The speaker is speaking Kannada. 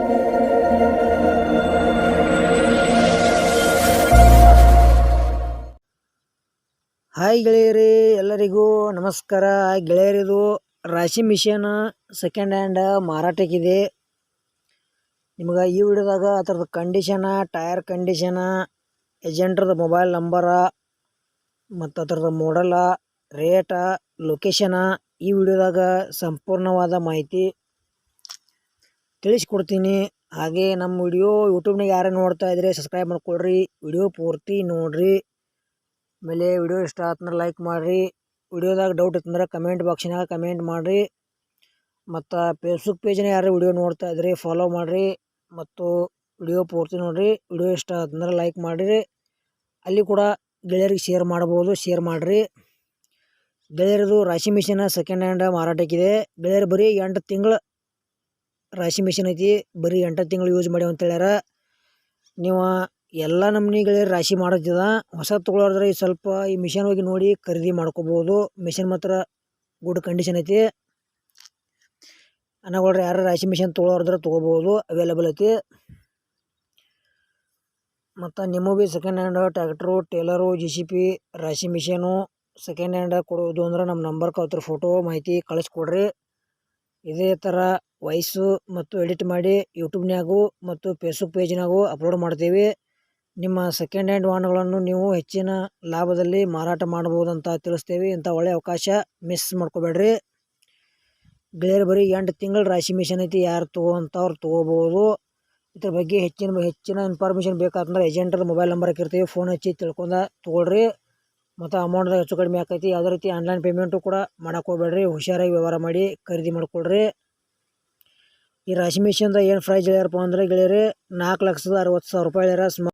ಹಾಯ್ ಗೆಳೆಯರಿ, ಎಲ್ಲರಿಗೂ ನಮಸ್ಕಾರ. ಗೆಳೆಯರಿದು ರಾಶಿ ಮಿಷನ್ ಸೆಕೆಂಡ್ ಹ್ಯಾಂಡ್ ಮಾರಾಟಕ್ಕಿದೆ. ನಿಮ್ಗೆ ಈ ವಿಡಿಯೋದಾಗ ಅದರದ್ದು ಕಂಡೀಷನ, ಟೈರ್ ಕಂಡೀಷನ, ಏಜೆಂಟ್ರದ್ದು ಮೊಬೈಲ್ ನಂಬರ ಮತ್ತು ಅದರದ್ದು ಮಾಡಲ, ರೇಟ, ಲೊಕೇಶನ ಈ ವಿಡಿಯೋದಾಗ ಸಂಪೂರ್ಣವಾದ ಮಾಹಿತಿ ತಿಳಿಸ್ಕೊಡ್ತೀನಿ. ಹಾಗೆ ನಮ್ಮ ವಿಡಿಯೋ ಯೂಟ್ಯೂಬ್ನಾಗ ಯಾರು ನೋಡ್ತಾ ಇದ್ರೆ ಸಬ್ಸ್ಕ್ರೈಬ್ ಮಾಡ್ಕೊಳ್ರಿ, ವಿಡಿಯೋ ಪೂರ್ತಿ ನೋಡ್ರಿ. ಆಮೇಲೆ ವಿಡಿಯೋ ಇಷ್ಟ ಆತಂದ್ರೆ ಲೈಕ್ ಮಾಡಿರಿ. ವಿಡಿಯೋದಾಗ ಡೌಟ್ ಇತ್ತಂದ್ರೆ ಕಮೆಂಟ್ ಬಾಕ್ಸಿನಾಗ ಕಮೆಂಟ್ ಮಾಡಿರಿ. ಮತ್ತು ಫೇಸ್ಬುಕ್ ಪೇಜ್ನ ಯಾರು ವಿಡಿಯೋ ನೋಡ್ತಾ ಇದ್ರಿ ಫಾಲೋ ಮಾಡಿರಿ ಮತ್ತು ವಿಡಿಯೋ ಪೂರ್ತಿ ನೋಡಿರಿ. ವಿಡಿಯೋ ಇಷ್ಟ ಆತಂದ್ರೆ ಲೈಕ್ ಮಾಡಿರಿ. ಅಲ್ಲಿ ಕೂಡ ಗೆಳೆಯರಿಗೆ ಶೇರ್ ಮಾಡ್ಬೋದು, ಶೇರ್ ಮಾಡಿರಿ. ಗೆಳೆಯರದು ರಾಶಿ ಮಿಷನ್ ಸೆಕೆಂಡ್ ಹ್ಯಾಂಡ್ ಮಾರಾಟಕ್ಕಿದೆ. ಗೆಳೆಯರು ಬರೀ 8 ತಿಂಗಳು ರಾಶಿ ಮಿಷನ್ ಐತಿ, ಬರೀ 8 ತಿಂಗಳು ಯೂಸ್ ಮಾಡಿ ಅಂತ ಹೇಳ್ಯಾರ. ನೀವು ಎಲ್ಲ ನಮ್ನಿ ಗೆಳೆಯರು ರಾಶಿ ಮಾಡೋದಿದ. ಹೊಸ ತೊಗೊಳೋದ್ರೆ ಸ್ವಲ್ಪ ಈ ಮಿಷನ್ ಹೋಗಿ ನೋಡಿ ಖರೀದಿ ಮಾಡ್ಕೋಬೋದು. ಮಿಷನ್ ಮಾತ್ರ ಗುಡ್ ಕಂಡೀಷನ್ ಐತಿ. ಅನ್ನಗೊಳ್ರಿ ಯಾರು ರಾಶಿ ಮಿಷನ್ ತೊಗೊಳೋದ್ರೆ ತೊಗೋಬೋದು, ಅವೈಲೇಬಲ್ ಐತಿ. ಮತ್ತು ನಿಮ್ಮ ಭೀ second hand tractor, tailor, JCB, ರಾಶಿ ಮಿಷನು ಸೆಕೆಂಡ್ ಹ್ಯಾಂಡ್ ಕೊಡೋದು ಅಂದ್ರೆ ನಮ್ಮ ನಂಬರ್ಗೆ ಅವತ್ರ ಫೋಟೋ ಮಾಹಿತಿ ಕಳಿಸ್ಕೊಡ್ರಿ. ಇದೇ ಥರ ವಾಯ್ಸು ಮತ್ತು ಎಡಿಟ್ ಮಾಡಿ ಯೂಟ್ಯೂಬ್ನಾಗೂ ಮತ್ತು ಫೇಸ್ಬುಕ್ ಪೇಜ್ನಾಗೂ ಅಪ್ಲೋಡ್ ಮಾಡ್ತೀವಿ. ನಿಮ್ಮ ಸೆಕೆಂಡ್ ಹ್ಯಾಂಡ್ ವಾಹನಗಳನ್ನು ನೀವು ಹೆಚ್ಚಿನ ಲಾಭದಲ್ಲಿ ಮಾರಾಟ ಮಾಡ್ಬೋದು ಅಂತ ತಿಳಿಸ್ತೇವೆ. ಇಂಥ ಒಳ್ಳೆಯ ಅವಕಾಶ ಮಿಸ್ ಮಾಡ್ಕೋಬೇಡ್ರಿ. ಗೆಳೆಯರು ಬರೀ 8 ತಿಂಗಳು ರಾಶಿ ಮಿಷನ್ ಐತಿ, ಯಾರು ತೊಗೋಂಥವ್ರು ತೊಗೋಬೋದು. ಇದ್ರ ಬಗ್ಗೆ ಹೆಚ್ಚಿನ ಇನ್ಫಾರ್ಮೇಷನ್ ಬೇಕಾತಂದ್ರೆ ಏಜೆಂಟ್ರ ಮೊಬೈಲ್ ನಂಬರ್ ಹಾಕಿರ್ತೀವಿ, ಫೋನ್ ಹಚ್ಚಿ ತಿಳ್ಕೊಂಡ ತೊಗೊಳ್ರಿ. ಮತ್ತು ಅಮೌಂಟ್ದಾಗ ಹೆಚ್ಚು ಕಡಿಮೆ ಆಕೈತಿ. ಯಾವುದೇ ರೀತಿ ಆನ್ಲೈನ್ ಪೇಮೆಂಟು ಕೂಡ ಮಾಡಕ್ಕೆ ಹೋಗ್ಬೇಡ್ರಿ. ಹುಷಾರಾಗಿ ವ್ಯವಹಾರ ಮಾಡಿ ಖರೀದಿ ಮಾಡ್ಕೊಳ್ರಿ. ಈ ರಾಶಿ ಮಿಷನ್ದ ಏನು ಪ್ರೈಸ್ ಹೇಳ್ಯಾರಪ್ಪ ಅಂದ್ರೆ ಗೆಳೆಯರೆ 4,60,000 ರೂಪಾಯಿ ಹೇಳ್ಯಾರ.